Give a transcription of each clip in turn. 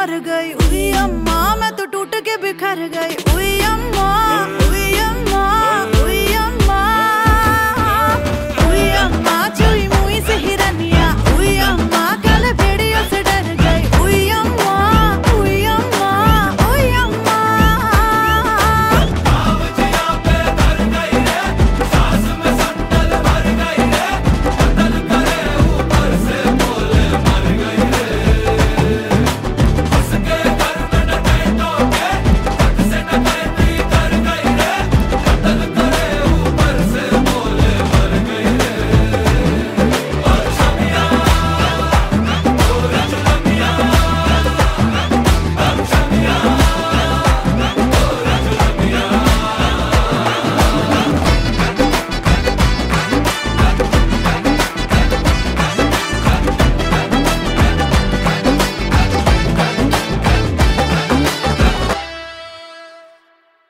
मर गई। उई अम्मा मैं तो टूट के बिखर गई। उई अम्मा, उई अम्मा, उई अम्मा, उई अम्मा चुई मुई से हिरनिया। उई अम्मा कल भेड़ियों से डर गई। उई अम्मा, उई अम्मा, उई अम्मा।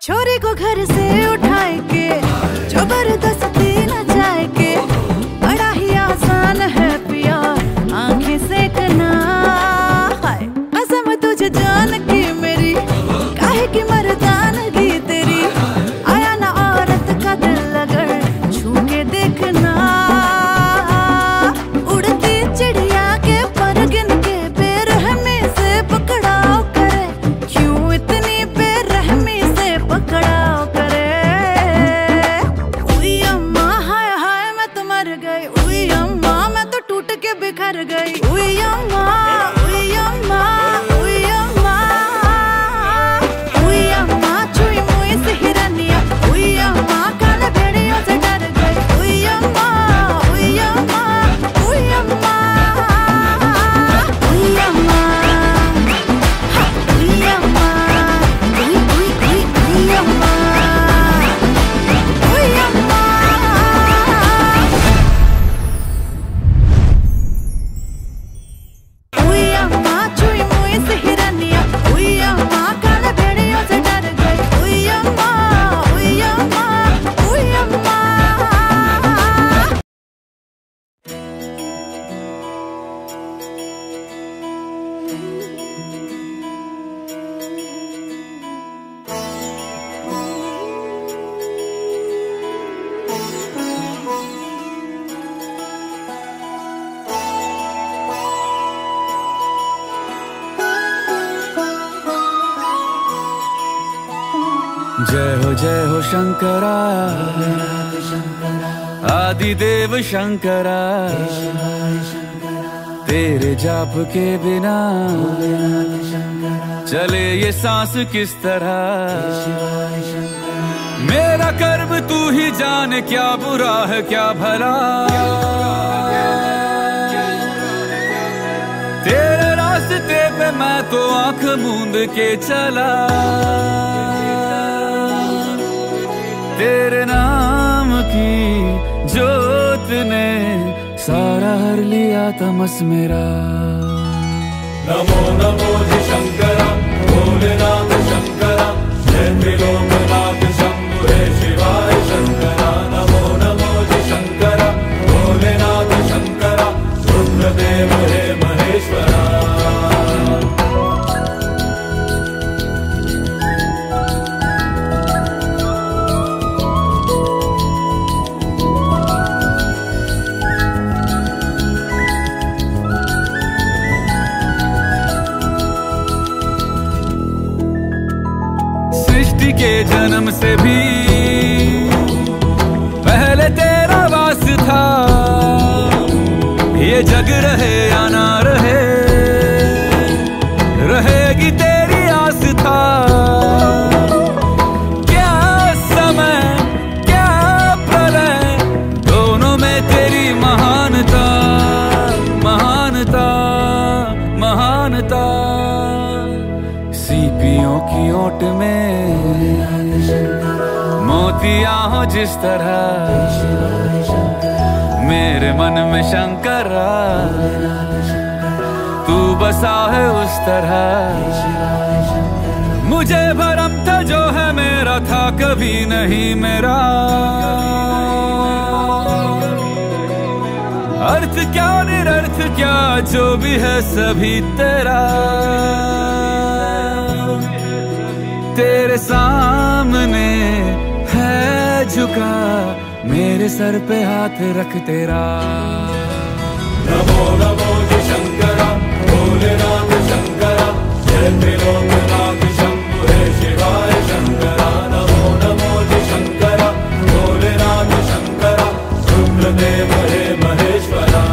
छोरी को घर से उठाए के जबरदस्ती न जाए के, बड़ा ही आसान है पिया आंखें सेकना। हाय कसम तुझे जान की मेरी, काहे की मर्दानगी तेरी। आया ना औरत का दिल अगर छू के देखना। उड़ती चिड़िया के पर गिन के बेरहमी से पकड़ाओ करे। क्यों इतनी बेरहमी से पकड़ाओ करे। उई अम्मा हाय हाय मैं तो मर गई। उई अम्मा मैं तो टूट के बिखर गई। उई अम्मा, उई अम्मा, उई अम्मा, उई अम्मा चुई मुई से हिरनिया। उई अम्मा काले भेड़ियों से डर गई। उई अम्मा, उई अम्मा, उई अम्मा, उई अम्मा, उई अम्मा, उई उई उई उई अम्मा, उई अम्मा। उई अम्मा चुई मुई से हिरनिया। उई अम्मा काले भेड़ियों से डर गई। उई अम्मा, उई अम्मा, उई अम्मा। जय हो शंकरा, आदिदेव शंकरा। तेरे जाप के बिना चले ये सांस किस तरह। मेरा कर्म तू ही जाने, क्या बुरा है क्या भला। तेरे रास्ते पे मैं तो आंख मूंद के चला। तेरे नाम की जोत ने सारा हर लिया तमस मेरा। नमो नमो जी शंकरा, भोलेनाथ शंकरा, जय त्रिलोकनाथ शंभु हे शिवाय शंकरा। नमो नमो जी शंकरा, भोलेनाथ शंकरा, रुद्रदेव हे महेश्वरा। के जन्म से भी पहले तेरा वास था। ये जग रहे या ना रहे, रहेगी तेरी आस था। क्या समय क्या प्रलय, दोनों में तेरी महानता, महानता, महानता। सीपियों की ओट में मोतिया हो जिस तरह, मेरे मन में शंकरा तू बसा है उस तरह। मुझे भरम था जो है मेरा था कभी नहीं मेरा। अर्थ क्या निरर्थ क्या जो भी है सभी तेरा। तेरे सामने है झुका, मेरे सर पे हाथ रख तेरा। नमो नमो जी शंकरा, भोलेनाथ शंकरा, जय त्रिलोकनाथ शंभु हे शिवाय शंकरा। नमो नमो जी शंकरा, भोलेनाथ शंकरा, रुद्रदेव हे महेश्वरा।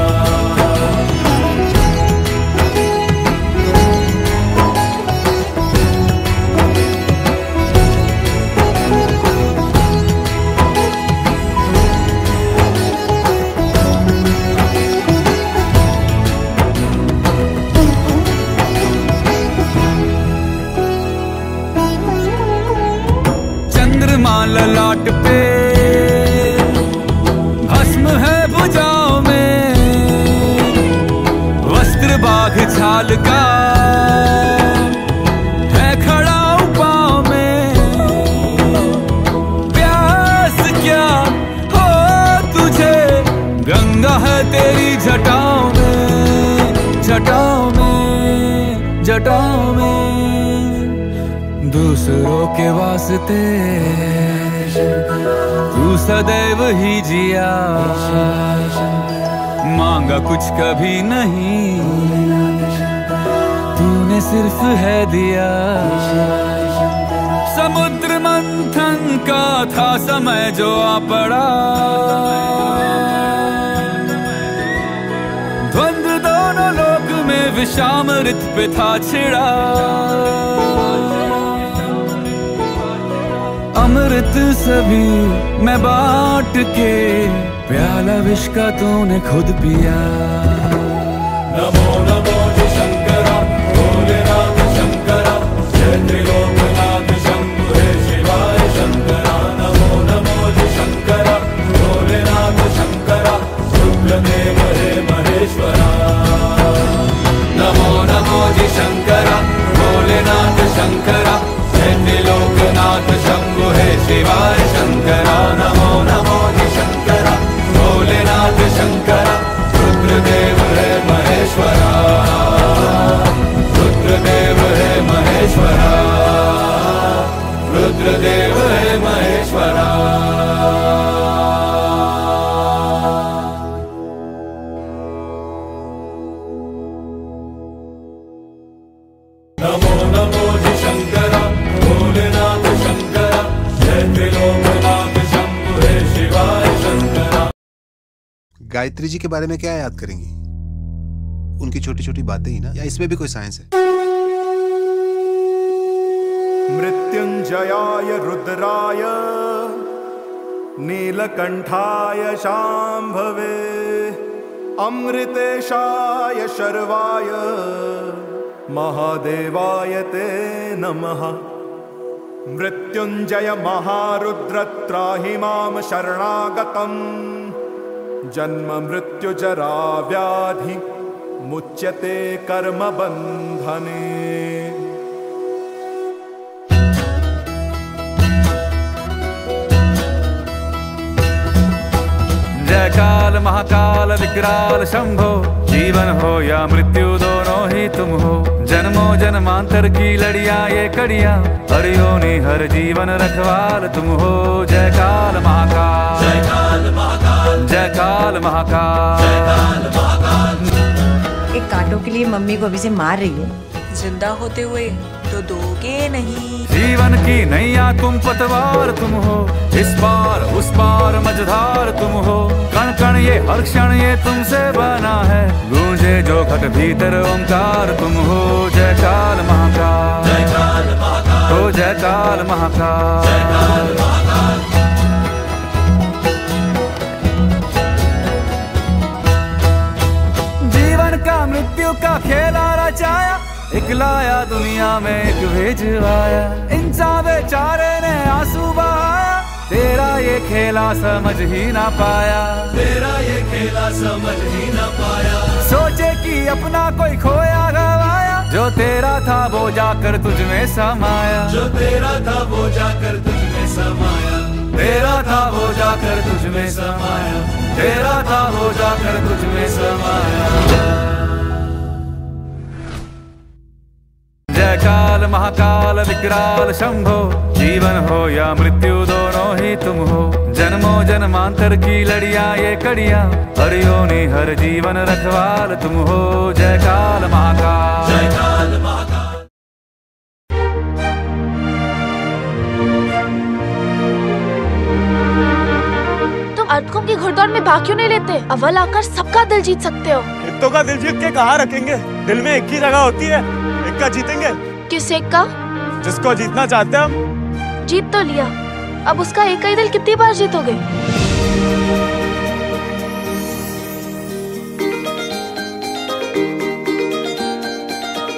ललाट पे भस्म है भुजाओं में, वस्त्र बाघ छाल का है खड़ा पाँव में। प्यास क्या हो तुझे, गंगा है तेरी जटाओं में, जटाओं में, जटाओं में। दूसरों के वास्ते तू सदैव ही जिया, मांगा कुछ कभी नहीं, तूने सिर्फ है दिया। समुद्र मंथन का था समय जो आ पड़ा, द्वंद्व दोनों लोक में विषामृत पे था छिड़ा। अमृत सभी मैं बांट के, प्याला विष का तूने खुद पिया। नमो नमो जी शंकरा, भोलेनाथ शंकरा, जय त्रिलोकनाथ शंभु हे शिवाय शंकरा। नमो नमो जी शंकरा, भोलेनाथ शंकरा, रुद्रदेव हे महेश्वरा। नमो नमो जी शंकरा, भोलेनाथ शंकरा, जय त्रिलोकनाथ शंभु हे शिवाय शंकरा। नमो नमो जी शंकरा, भोलेनाथ शंकरा, रुद्रदेव हे महेश्वरा, रुद्रदेव हे महेश्वरा, रुद्रदेव हे महेश्वरा। नमो नमो जी शंकरा, भोलेनाथ शंकरा, जय त्रिलोकनाथ शंभु हे शिवाय शंकरा। गायत्री जी के बारे में क्या याद करेंगी? उनकी छोटी छोटी बातें ही ना, या इसमें भी कोई साइंस है? मृत्युंजयाय रुद्राय नीलकंठाय शांभवे, अमृतेशाय शर्वाय महादेवाय ते नमः। मृत्युंजय महारुद्र त्राहि मां शरणागतम्, जन्म मृत्यु जरा व्याधि मुच्यते कर्म बंधने। जय काल महाकाल विकराल शंभो, जीवन हो या मृत्यु दोनों ही तुम हो। जन्मों जन्मांतर की लड़ियां ये कड़ियां, हर योनि हर जीवन रखवाल तुम हो। जय काल महाकाल, जय काल महाकाल, जय काल महाकाल, जय काल महाकाल। एक कांटों के लिए मम्मी को अभी से मार रही है। जिंदा होते हुए तो दोगे नहीं। जीवन की नैया तुम पतवार तुम हो, इस पार उस पार मझधार तुम हो। कण कण ये हर क्षण ये तुमसे बना है, गूंजे जो घट भीतर ओंकार तुम हो। जय काल महाकाल, जय काल महाकाल, ओ जय काल महाकाल, जय काल महाकाल। जीवन का मृत्यु का खेला रचाया, एक लाया दुनिया में एक भेजवाया। इंसान बेचारे ने आंसू बहाया, तेरा ये खेला समझ ही ना पाया, तेरा ये खेला समझ ही ना पाया। सोचे कि अपना कोई खोया गवाया, जो तेरा था वो जाकर तुझ में समाया, जो तेरा था वो जाकर तुझ में समाया, तेरा था वो जाकर तुझ में समाया, तेरा था वो जाकर तुझ में समाया। जय काल महाकाल विकराल शंभो, जीवन हो या मृत्यु दोनों ही तुम हो। जन्मों जन्मांतर की लड़ियां ये कड़ियां, हर योनि हर जीवन रखवाल तुम हो। जय काल महाकाल, जय काल महाकाल। अर्धकुम की घुड़दौड़ में भाग क्यों नहीं लेते? अव्वल आकर सबका दिल जीत सकते हो। हितों का दिल जीत के कहाँ रखेंगे? दिल में एक ही जगह होती है, एक का जीतेंगे। किस एक का? जिसको जीतना चाहते हैं हम। जीत तो लिया, अब उसका एक ही दिल कितनी बार जीतोगे?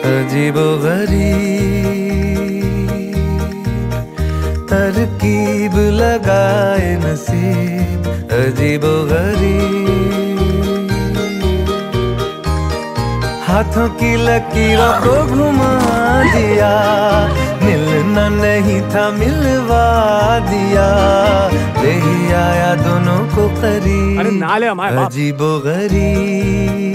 अजीबोगरीब तरकीब लगाए नसीब, अजीबोगरीब हाथों की लकीरों को घुमा दिया, मिलना नहीं था मिलवा दिया, ले ही आया दोनों को करीब। अरे ना ले हमारे बाप। अजीबोगरीब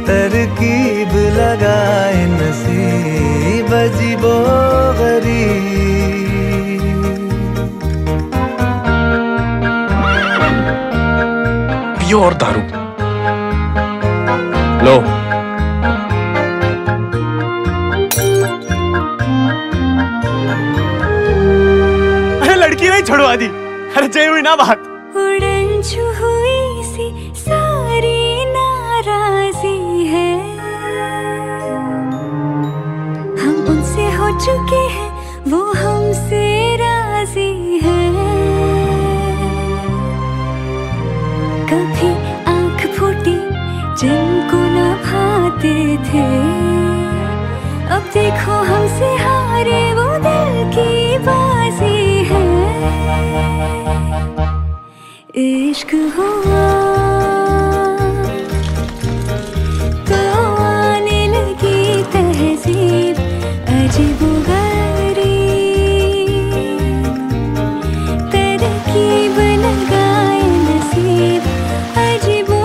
तरकीब लगाए नसीब, अजीबोगरीब। पियो और दारू लो। अरे लड़की नहीं छुड़वा दी। अरे जय हुई ना बात। उड़न छू हुई सी सारी नाराजी है, हम उनसे हो चुके हैं, वो हमसे राजी है। कभी आंख फूटी जिनको न भाते थे, अब देखो हमसे हारे वो दिल की बाजी है। इश्क हुआ तो आने लगी तहजीब, अजीबोगरीब तरकीब लगाए नसीब, अजीबोगरीब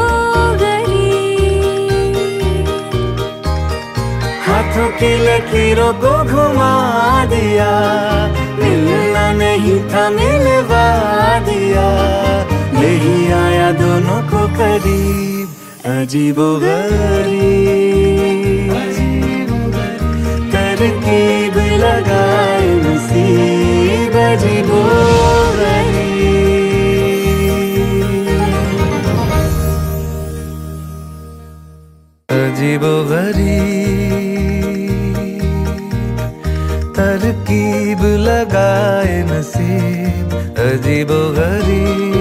हाथों की लकीरों को घुमा दिया, मिलना नहीं था मिलवा दिया, ले ही आया दोनों को करीब, अजीबोगरीब तरकीब लगाए नसीब, अजीबोगरीब। अजीबोगरीब तरकीब लगाए नसीब, अजीबोगरीब।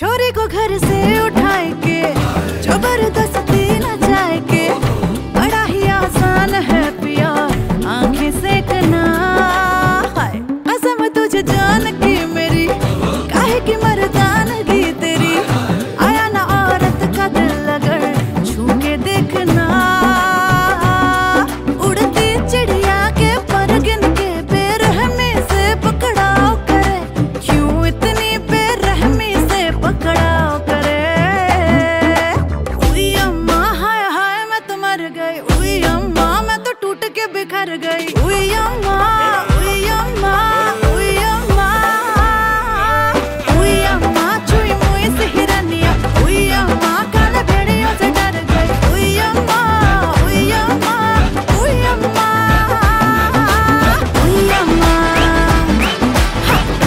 छोरी को घर से उठाए के जबरदस्ती न जाए के बड़ा ही आसान है पिया आंखें सेकना। हाय कसम तुझे जान की मेरी काहे की मर्दानगी तेरी आया ना औरत का दिल अगर छू के देखना। उड़ती चिड़िया के पर गिन के बेरहमी से पकड़ाओ करे क्यों इतनी बेरहमी से पकड़ाओ करे। उई अम्मा हाय हाय मैं तो मर गई उई अम्मा मैं तो टूट के बिखर गई उई अम्मा उई अम्मा उई अम्मा उई अम्मा छुई मुई से हिरनिया उई अम्मा काले भेड़ियों से डर गई उई अम्मा उई अम्मा उई अम्मा उई अम्मा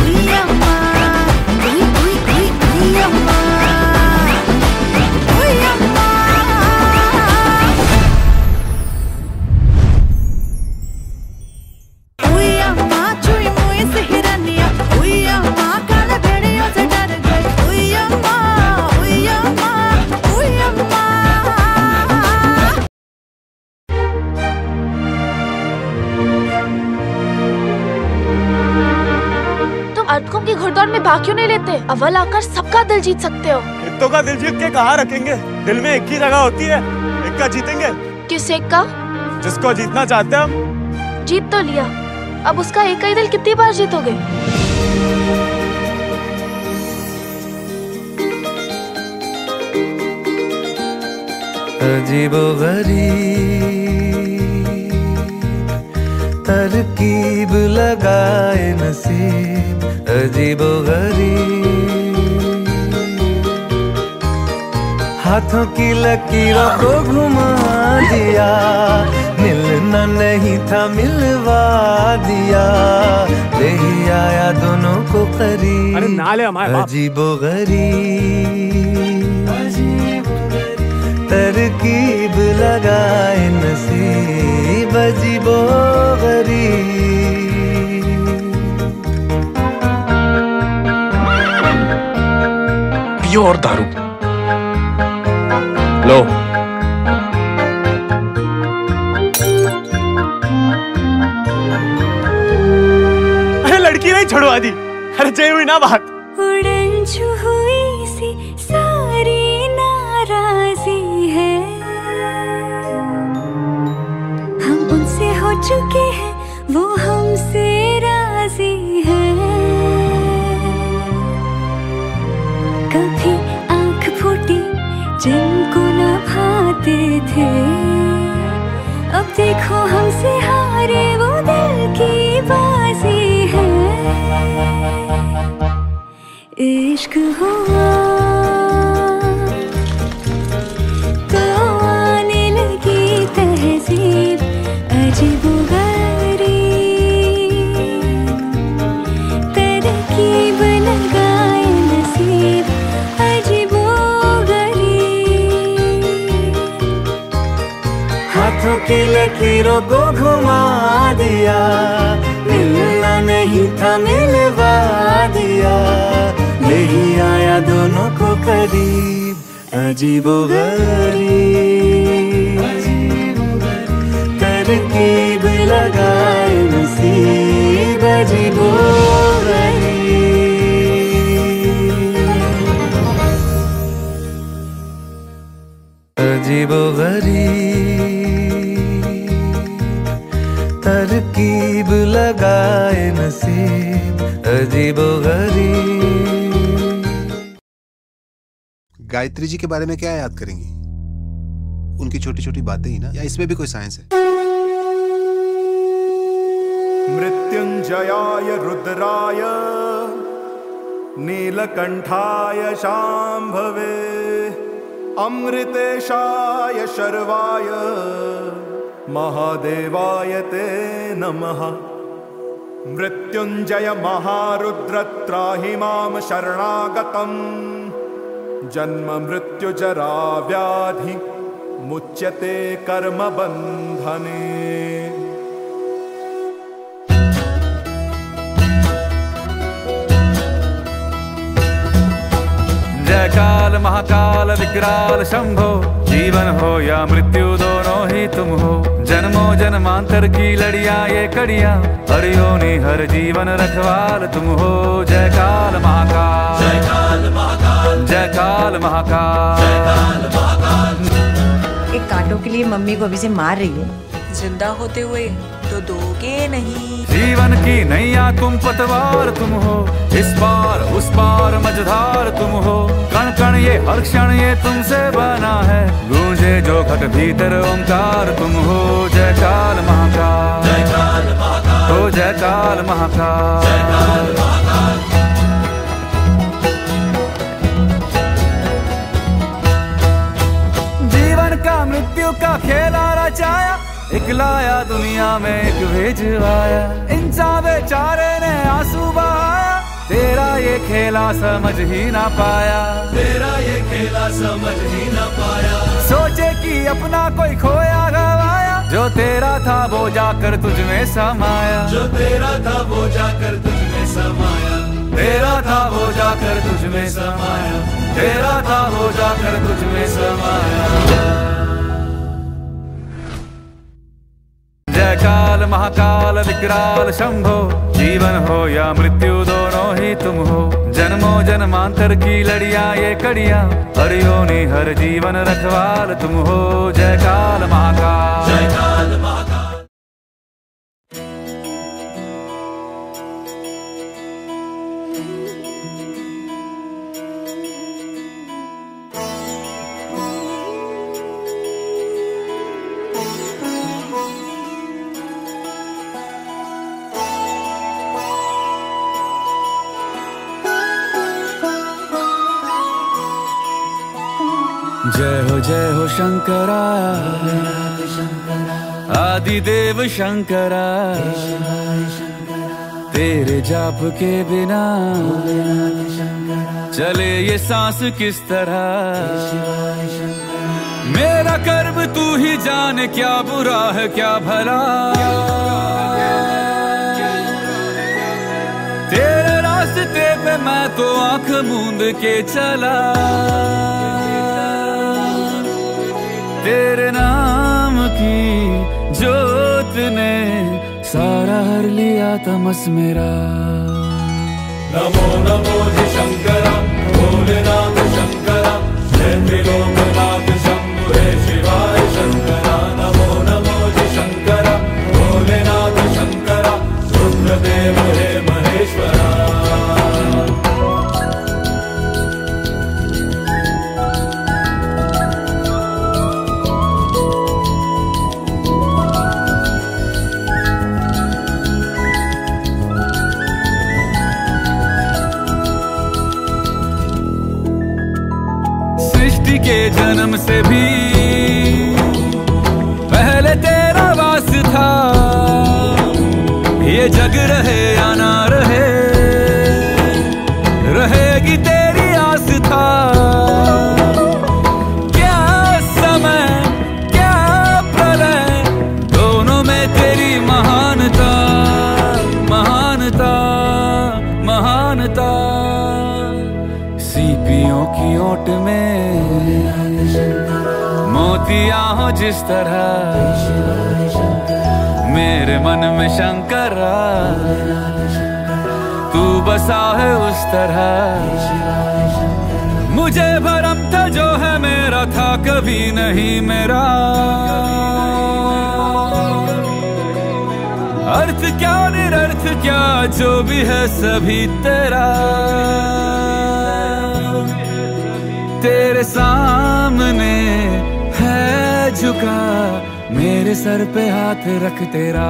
उई अम्मा उई उई उई उई अम्मा उई अम्मा। उई अम्मा छुई मुई से हिरनिया उई अम्मा काले भेड़ियों से डर गई उई अम्मा उई अम्मा उई अम्मा। तुम अटकों की घुड़दौड़ में भाग क्यों नहीं लेते? अव्वल आकर सबका दिल जीत सकते हो। हितों का दिल जीत के कहाँ रखेंगे? दिल में एक ही जगह होती है, एक का जीतेंगे। किस एक का? जिसको जीतना चाहते हैं हम। जीत तो लिया, अब उसका एक ही दिल कितनी बार जीतोगे? अजीबोगरीब तरकीब लगाए नसीब अजीबोगरीब हाथों की लकीरों को घुमा दिया मिलना नहीं था मिलवा दिया ले ही आया दोनों को करीब। अरे ना ले हमारे बाप। तरकीब लगाए नसीब अजीबोगरीब। पियो और दारू लो। अरे लड़की नहीं छुड़वा दी। अरे जय हुई ना बात। उड़न छुई सी सारी नाराजी है हम उनसे हो चुके हैं वो हमसे राजी है। कभी आंख फूटी जिनको न भाते थे अब देखो हमसे हारे वो दिल की बाजी है। इश्क हुआ तो आने लगी तहजीब अजीबोगरीब तरकीब लगाए नसीब अजीबोगरीब। हाथों की लकीरों को घुमा दिया मिलना नहीं था मिलवा दिया ले ही आया दोनों को करीब अजीबोगरीब तरकीब लगाए नसीब अजीबोगरीब। अजीबोगरीब तरकीब लगाए नसीब अजीबोगरीब। गायत्री जी के बारे में क्या याद करेंगी? उनकी छोटी छोटी बातें ही ना, या इसमें भी कोई साइंस है? मृत्युंजयाय रुद्राय नीलकंठाय शांभवे अमृतेशाय शर्वाय महादेवाय ते नमः। मृत्युंजय महारुद्र त्राहि मां शरणागतम् जन्म मृत्यु जरा व्याधि मुच्यते कर्म बंधने। जय काल महाकाल विकराल शंभो, जीवन हो या मृत्यु दोनों ही तुम हो। जन्मों जन्मांतर की लड़ियां ये कड़ियां, हर योनि हर जीवन रखवाल तुम हो। जय काल महाकाल, जय काल महाकाल, जय काल महाकाल, जय काल महाकाल। एक कांटों के लिए मम्मी को अभी से मार रही है। जिंदा होते हुए तो दोगे नहीं। जीवन की नैया तुम पतवार तुम हो, इस पार उस पार मझधार तुम हो। कण कण ये हर क्षण ये तुमसे बना है, गूंजे जो घट भीतर ओंकार तुम हो। जय काल महाकाल, जय काल महाकाल, ओ जय काल महाकाल, जय काल महाकाल। जीवन का मृत्यु का खेला रचाया, एक लाया दुनिया में एक भेजवाया। इंसान बेचारे ने आंसू बहाया, तेरा ये खेला समझ ही ना पाया, तेरा ये खेला समझ ही ना पाया। सोचे कि अपना कोई खोया गवाया, जो तेरा था वो जाकर तुझ में समाया, जो तेरा था वो जाकर तुझ में समाया, तेरा था वो जाकर तुझ में समाया, तेरा था वो जाकर तुझ में समाया। जय काल महाकाल विकराल शंभो, जीवन हो या मृत्यु दोनों ही तुम हो। जन्मों जन्मांतर की लड़ियां ये कड़ियां, हर योनि हर जीवन रखवाल तुम हो। जय काल महाकाल, जय काल महाकाल। जय हो शंकरा, आदिदेव शंकरा। तेरे जाप के बिना चले ये सांस किस तरह। मेरा कर्म तू ही जाने, क्या बुरा है क्या भला। तेरे रास्ते पे मैं तो आंख मूंद के चला, तेरे नाम की जोत ने सारा हर लिया तमस मेरा। नमो नमो जी शंकरा, भोलेनाथ शंकरा, जय त्रिलोकनाथ शंभु हे शिवाय शंकरा। नमो नमो जी शंकरा, भोलेनाथ शंकरा, रुद्रदेव हे महेश्वरा। के जन्म से भी पहले तेरा वास था, ये जग रहे या ना रहे, रहेगी तेरी आस था। क्या समय क्या प्रलय, दोनों में तेरी महानता, महानता, महानता। सीपियों की ओट में मोतियां हो जिस तरह, मेरे मन में शंकरा तू बसा है उस तरह। मुझे भरम था जो है मेरा था कभी नहीं मेरा। अर्थ क्या निरर्थ क्या जो भी है सभी तेरा। तेरे सामने है झुका मेरे सर पे हाथ रख तेरा।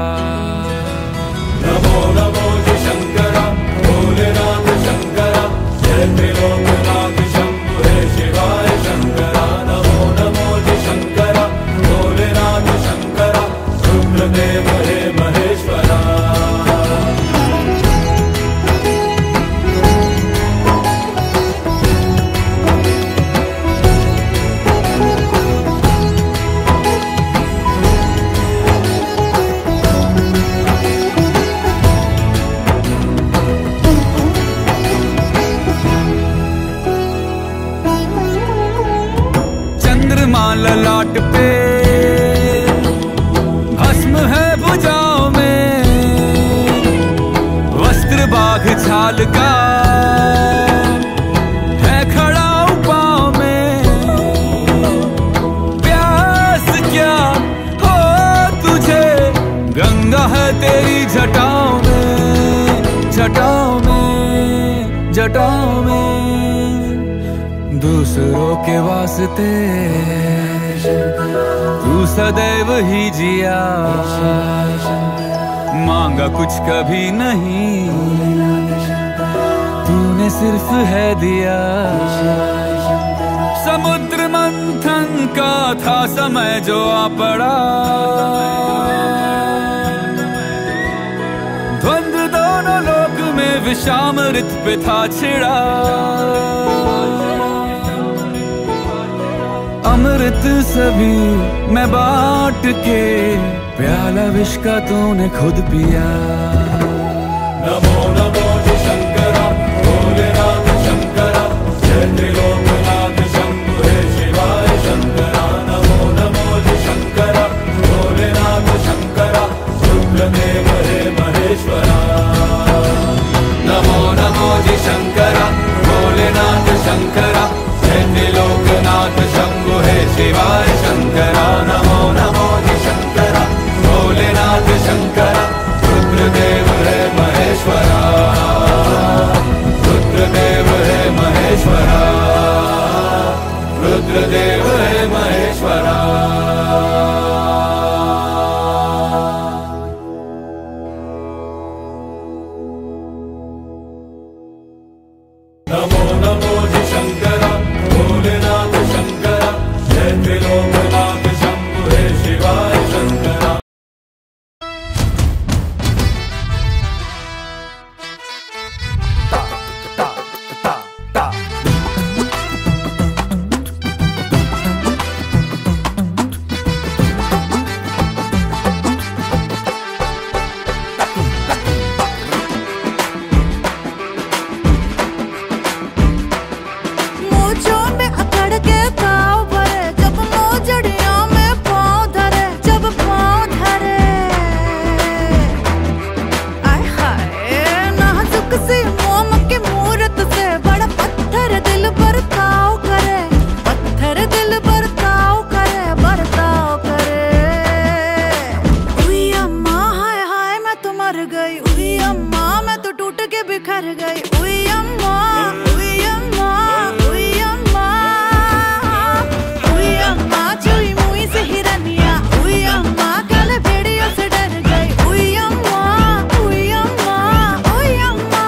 नमो नमो जी शंकरा, भोलेनाथ शंकरा, जय त्रिलोकनाथ शंभु हे शिवाय शंकरा। नमो नमो जी शंकरा, भोलेनाथ शंकरा, रुद्रदेव हे महेश्वरा। ललाट पे, भस्म है भुजाओं में, वस्त्र बाघ छाल का है खड़ा पाँव में। प्यास क्या हो तुझे, गंगा है तेरी जटाओं में, जटाओं में, जटाओं में। दूसरों के वास्ते तू सदैव ही जिया, मांगा कुछ कभी नहीं, तूने सिर्फ है दिया। समुद्र मंथन का था समय जो आ पड़ा, द्वंद्व दोनों लोक में विषामृत पे था छिड़ा। अमृत सभी मैं बांट के, प्याला विष का तूने खुद पिया। नमो नमो जी शंकरा, भोलेनाथ शंकरा, जय त्रिलोकनाथ शंभु हे शिवाय शंकरा। नमो नमो जी शंकरा, भोलेनाथ शंकरा, रुद्रदेव हे महेश्वरा। नमो नमो जी शंकरा, भोलेनाथ शंकरा, जय त्रिलोकनाथ शंभु हे शिवाय शंकरा। नमो नमो जी शंकरा, भोलेनाथ शंकरा, रुद्रदेव हे महेश्वरा, रुद्रदेव हे महेश्वरा, रुद्रदेव हे महेश्वरा। नमो नमो जी शंकरा, भोलेनाथ शंकरा, जय त्रिलोकनाथ शंभु हे शिवाय शंकरा। मोजों में अकड़ के ताव भरे, जब मोजड़ियों में पाँव धरे, जब पाँव धरे। आय हाय नाजुक सी मोम की मूरत से, बड़ा पत्थर दिल बर्ताव करे, पत्थर दिल बर्ताव करे, बर्ताव करे। उई अम्मा हाय हाय मैं तो मर गई, उई अम्मा मैं तो टूट के बिखर गई। उई अम्मा, उई अम्मा, उई अम्मा, उई अम्मा चुई मुई से हिरनिया, उई अम्मा काले भेड़ियों से डर गई। उई अम्मा, उई अम्मा, उई अम्मा।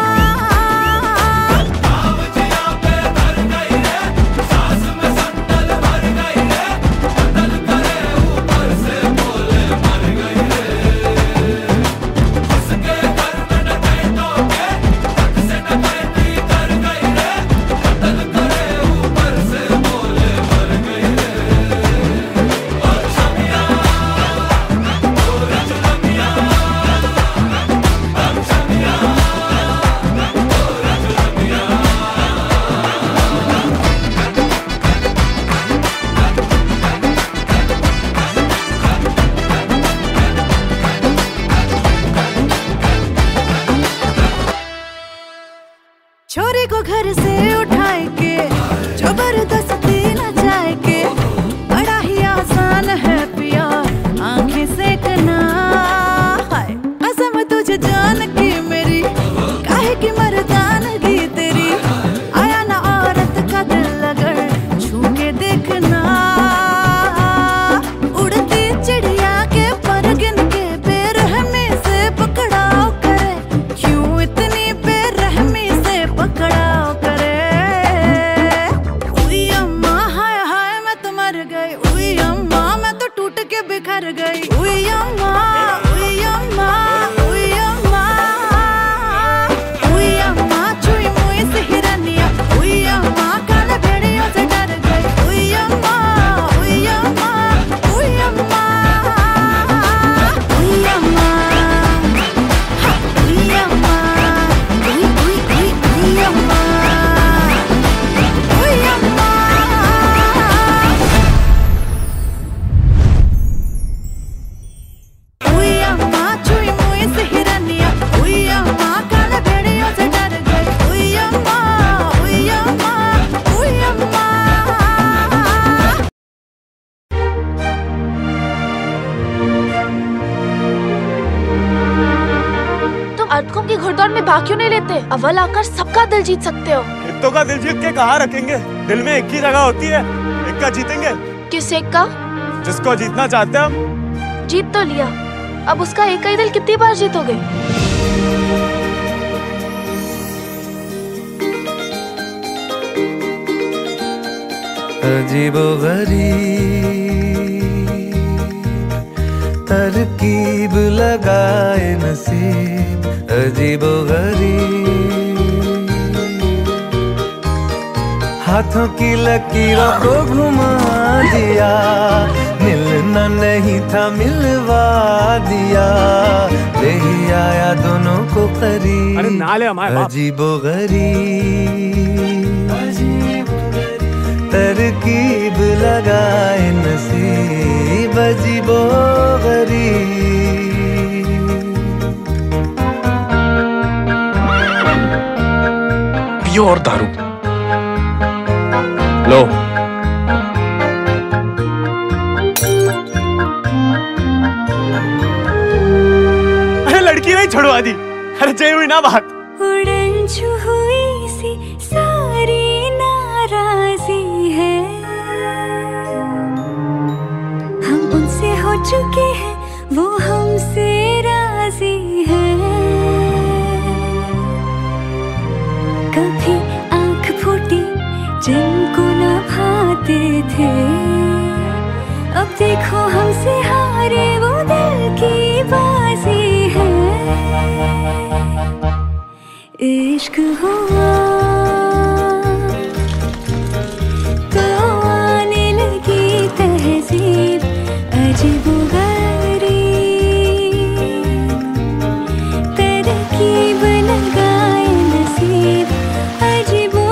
छोरी को घर से उठाए के, जबरदस्ती न जाए के, बड़ा ही आसान है पिया आंखें सेकना। हाय कसम तुझे जान की मेरी, काहे की मर्दानगी तेरी, आया ना औरत का दिल अगर छू के देखना। उड़ती चिड़िया के पर गिन के बेरहमी से पकड़ाव करे, क्यों इतनी बेरहमी से पकड़ाव करे। उई भाग क्यों नहीं लेते? अव्वल आकर सबका दिल जीत सकते हो। एक का दिल जीत के कहाँ रखेंगे? दिल में एक ही जगह होती है, एक का जीतेंगे। किस एक का? जिसको जीतना चाहते हैं हम। जीत तो लिया, अब उसका एक ही दिल कितनी बार जीतोगे? अजीबोगरीब तरकीब लगाए नसीब, अजीबोगरीब हाथों की लकीरों को घुमा दिया, मिलना नहीं था मिलवा दिया, ले ही आया दोनों को करीब। अरे ना ले हमारे बाप। अजीबोगरीब तरकीब लगाए नसीब, अजीबोगरीब। पियो और दारू लो। अरे लड़की नहीं छुड़वा दी। अरे जय हुई ना बात। उड़न छू हुई सी सारी नाराजी है, हम उनसे हो चुके हैं, वो हमसे राजी है। कभी आंख फूटी जिनको न भाते थे, अब देखो हमसे हारे वो दिल की बाजी है। इश्क हुआ तो आने लगी तहजीब, अजीबोगरीब तरकीब लगाए नसीब, अजीबोगरीब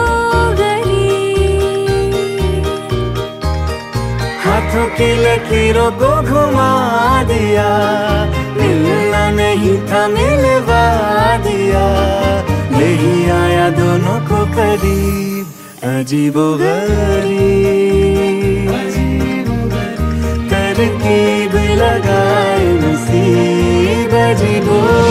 हाथों की लकीरों को घुमा दिया, मिलना नहीं था मिलवा दिया, ले ही आया दोनों को करीब, अजीबोगरीब तरकीब लगाए नसीब, अजीबोगरीब।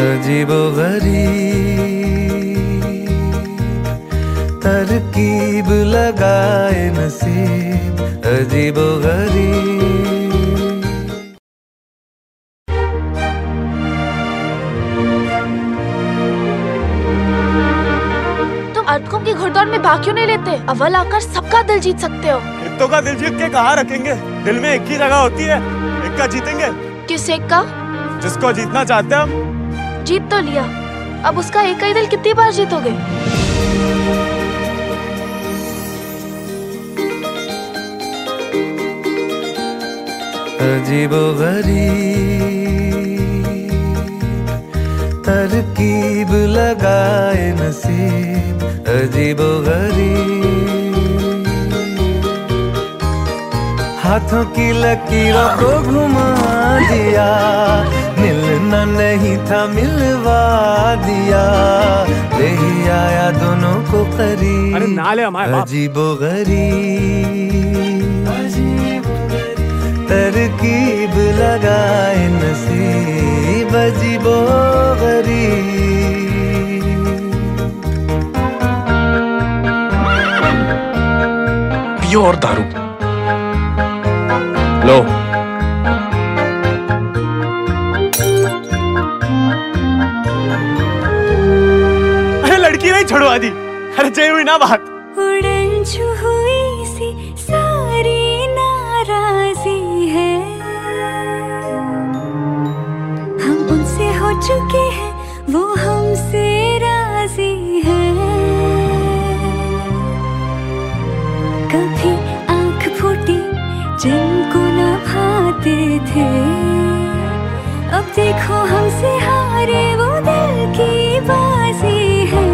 अजीबोगरीब तरकीब लगाए नसीब, अजीबोगरीब। अटकों की घुड़दौड़ में भाग क्यों नहीं लेते? अव्वल आकर सबका दिल जीत सकते हो। एक का दिल जीत के कहाँ रखेंगे? दिल में एक ही जगह होती है, एक का जीतेंगे। किस एक का? जिसको जीतना चाहते हैं हम। जीत तो लिया, अब उसका एक ही दिल कितनी बार जीतोगे? अजीबोगरीब तरकीब लगाए नसीब, अजीबोगरीब हाथों की लकीरों को घुमा दिया, मिलना नहीं था मिलवा दिया, ले ही आया दोनों को करीब। अरे ना ले हमारे बाप। अजीबोगरीब तरकीब लगाए नसीब, अजीबोगरीब। पियो और दारू लो। अरे लड़की नहीं छुड़वा दी। अरे जय हुई ना बात। उड़न छू हुई सी सारी नाराजी है, हम उनसे हो चुके हैं, वो हमसे राजी है। कभी आंख फूटी जिनको न भाते थे, अब देखो हमसे हारे वो दिल की बाजी है।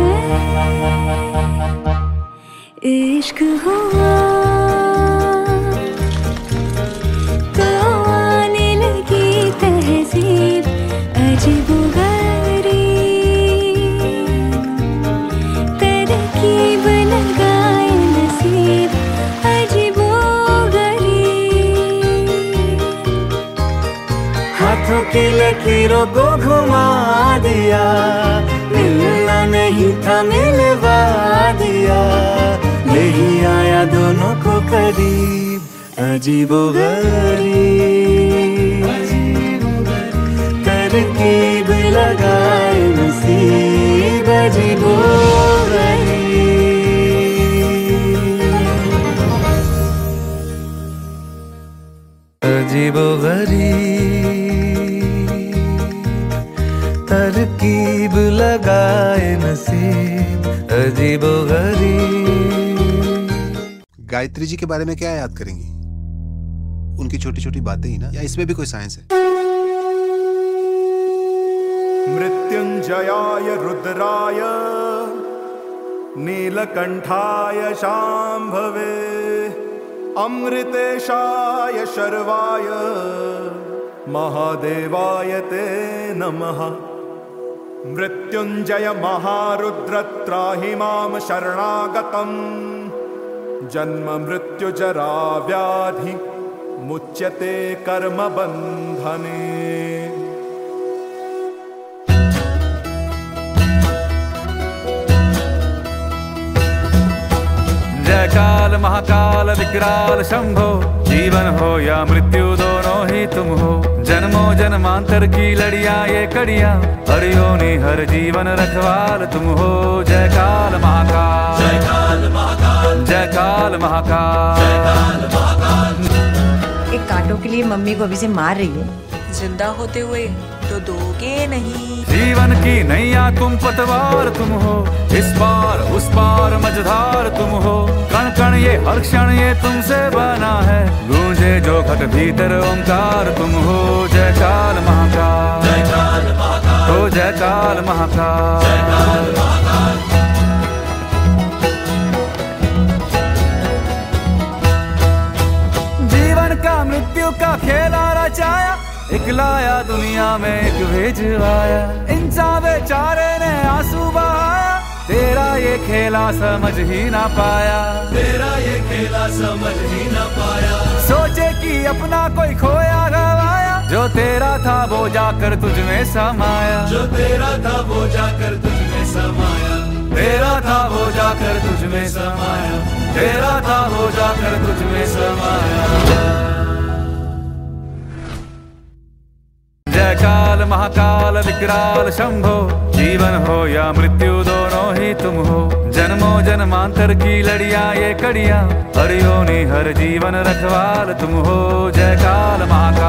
इश्क हुआ तो आने लगी तहजीब, अजीबोगरीब तरकीब लगाए नसीब, अजीबोगरीब हाथों की लकीरों को घुमा दिया, मिलना नहीं था मिलवा दिया, ले ही आया दोनों को करीब, अजीबोगरीब तरकीब लगाए नसीब, अजीबोगरीब। अजीबोगरीब तरकीब लगाए नसीब, अजीबोगरीब। गायत्री जी के बारे में क्या याद करेंगी? उनकी छोटी छोटी बातें ही ना, या इसमें भी कोई साइंस है? मृत्युंजयाय रुद्राय नीलकंठाय शांभवे, अमृतेशाय शर्वाय महादेवाय ते नमः। मृत्युंजय महारुद्र त्राहि मां शरणागतम्, जन्म मृत्यु जरा व्याधि मुच्यते कर्म बंधने। जय काल महाकाल विकराल शंभो, जीवन हो या मृत्यु दोनों ही तुम हो। जन्मों जन्मांतर की लड़ियां ये कड़ियां, हर योनि हर जीवन रखवाल तुम हो। जय काल महाकाल, जय काल महाकाल, जय काल महाकाल, जय काल महाकाल। एक कांटों के लिए मम्मी को अभी से मार रही है। जिंदा होते हुए तो दोगे नहीं। जीवन की नैया तुम पतवार तुम हो, इस पार उस पार मझधार तुम हो। कण कण ये हर क्षण ये तुमसे बना है, गूंजे जो घट भीतर ओंकार तुम हो। जय काल महाकाल, जय काल महाकाल, हो जय काल महाकाल, जय काल महाकाल। जीवन का मृत्यु का खेला रचाया, एक लाया दुनिया में एक भेजवाया। इंसान बेचारे ने आंसू बहाया, तेरा ये खेला समझ ही ना पाया, तेरा ये खेला समझ ही ना पाया। सोचे कि अपना कोई खोया गवाया, जो तेरा था वो जाकर तुझ में समाया, जो तेरा था वो जाकर तुझ में समाया, तेरा था वो जाकर तुझ में समाया, तेरा था वो जाकर तुझ में समाया। जय काल महाकाल विकराल शंभो, जीवन हो या मृत्यु दोनों ही तुम हो। जन्मों जन्मांतर की लड़ियां ये कड़ियां, हर योनि हर जीवन रखवाल तुम हो। जय काल महाकाल,